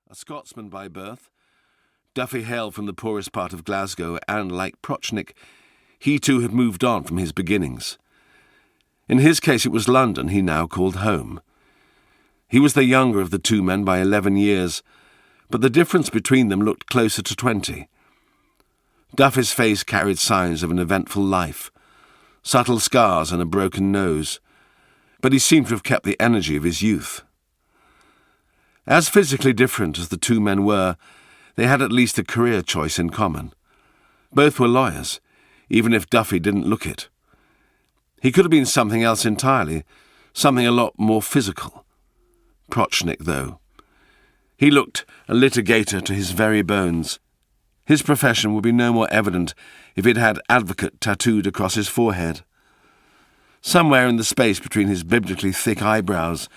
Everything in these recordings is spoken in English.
A Scotsman by birth, Duffy hailed from the poorest part of Glasgow, and, like Prochnik, he too had moved on from his beginnings. In his case it was London he now called home. He was the younger of the two men by 11 years, but the difference between them looked closer to 20. Duffy's face carried signs of an eventful life, subtle scars and a broken nose, but he seemed to have kept the energy of his youth. As physically different as the two men were, they had at least a career choice in common. Both were lawyers, even if Duffy didn't look it. He could have been something else entirely, something a lot more physical. Prochnik, though. He looked a litigator to his very bones. His profession would be no more evident if it had advocate tattooed across his forehead. Somewhere in the space between his biblically thick eyebrows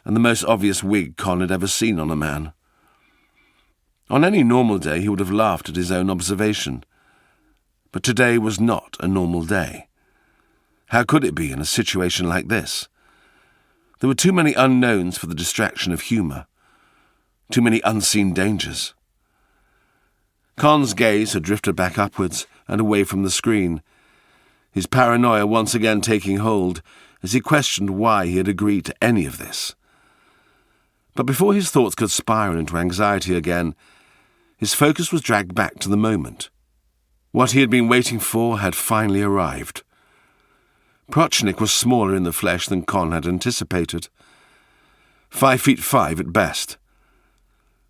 and the most obvious wig Con had ever seen on a man. On any normal day he would have laughed at his own observation. But today was not a normal day. How could it be in a situation like this? There were too many unknowns for the distraction of humour. Too many unseen dangers. Con's gaze had drifted back upwards and away from the screen, his paranoia once again taking hold as he questioned why he had agreed to any of this. But before his thoughts could spiral into anxiety again, his focus was dragged back to the moment. What he had been waiting for had finally arrived. Prochnik was smaller in the flesh than Con had anticipated. 5'5" at best.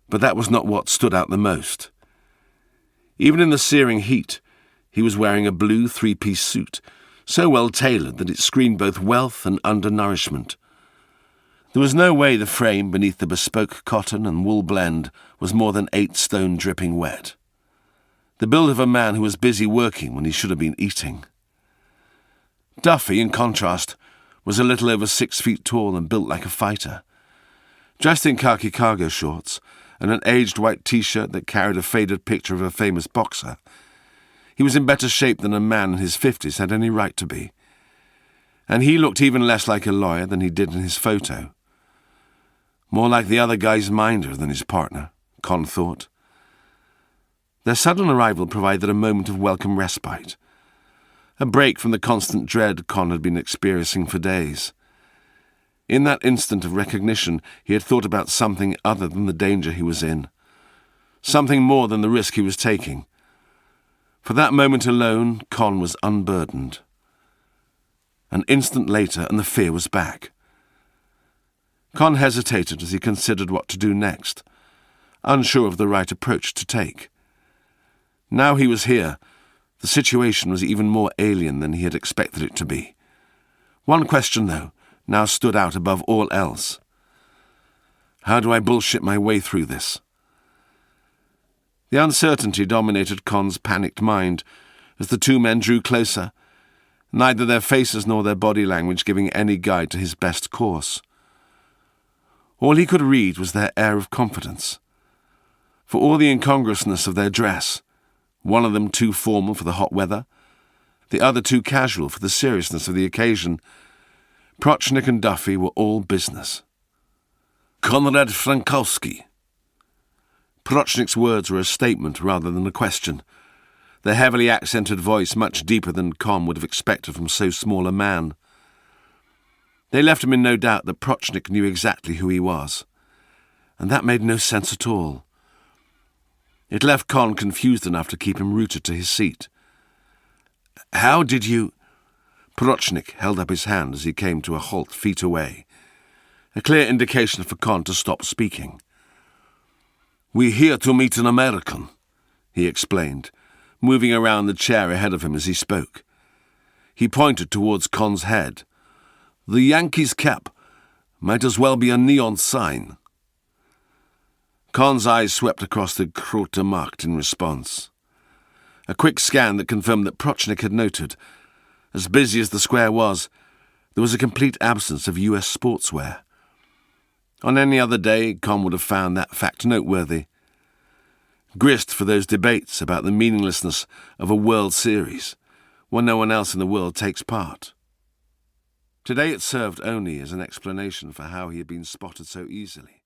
But that was not what stood out the most. Even in the searing heat, he was wearing a blue three-piece suit, so well tailored that it screened both wealth and undernourishment. There was no way the frame beneath the bespoke cotton and wool blend was more than 8 stone dripping wet. The build of a man who was busy working when he should have been eating. Duffy, in contrast, was a little over 6 feet tall and built like a fighter. Dressed in khaki cargo shorts and an aged white T-shirt that carried a faded picture of a famous boxer, he was in better shape than a man in his 50s had any right to be. And he looked even less like a lawyer than he did in his photo. More like the other guy's minder than his partner, Con thought. Their sudden arrival provided a moment of welcome respite, a break from the constant dread Con had been experiencing for days. In that instant of recognition, he had thought about something other than the danger he was in, something more than the risk he was taking. For that moment alone, Con was unburdened. An instant later, and the fear was back. Con hesitated as he considered what to do next, unsure of the right approach to take. Now he was here, the situation was even more alien than he had expected it to be. One question, though, now stood out above all else. How do I bullshit my way through this? The uncertainty dominated Con's panicked mind as the two men drew closer, neither their faces nor their body language giving any guide to his best course. All he could read was their air of confidence. For all the incongruousness of their dress, one of them too formal for the hot weather, the other too casual for the seriousness of the occasion, Prochnik and Duffy were all business. Konrad Frankowski. Prochnik's words were a statement rather than a question, their heavily accented voice much deeper than Con would have expected from so small a man. They left him in no doubt that Prochnik knew exactly who he was, and that made no sense at all. It left Con confused enough to keep him rooted to his seat. How did you... Prochnik held up his hand as he came to a halt feet away, a clear indication for Con to stop speaking. "We're here to meet an American," he explained, moving around the chair ahead of him as he spoke. He pointed towards Con's head. "The Yankees cap might as well be a neon sign." Con's eyes swept across the Grote Markt in response. A quick scan that confirmed that Prochnik had noted. As busy as the square was, there was a complete absence of US sportswear. On any other day, Con would have found that fact noteworthy. Grist for those debates about the meaninglessness of a World Series, when no one else in the world takes part. Today it served only as an explanation for how he had been spotted so easily.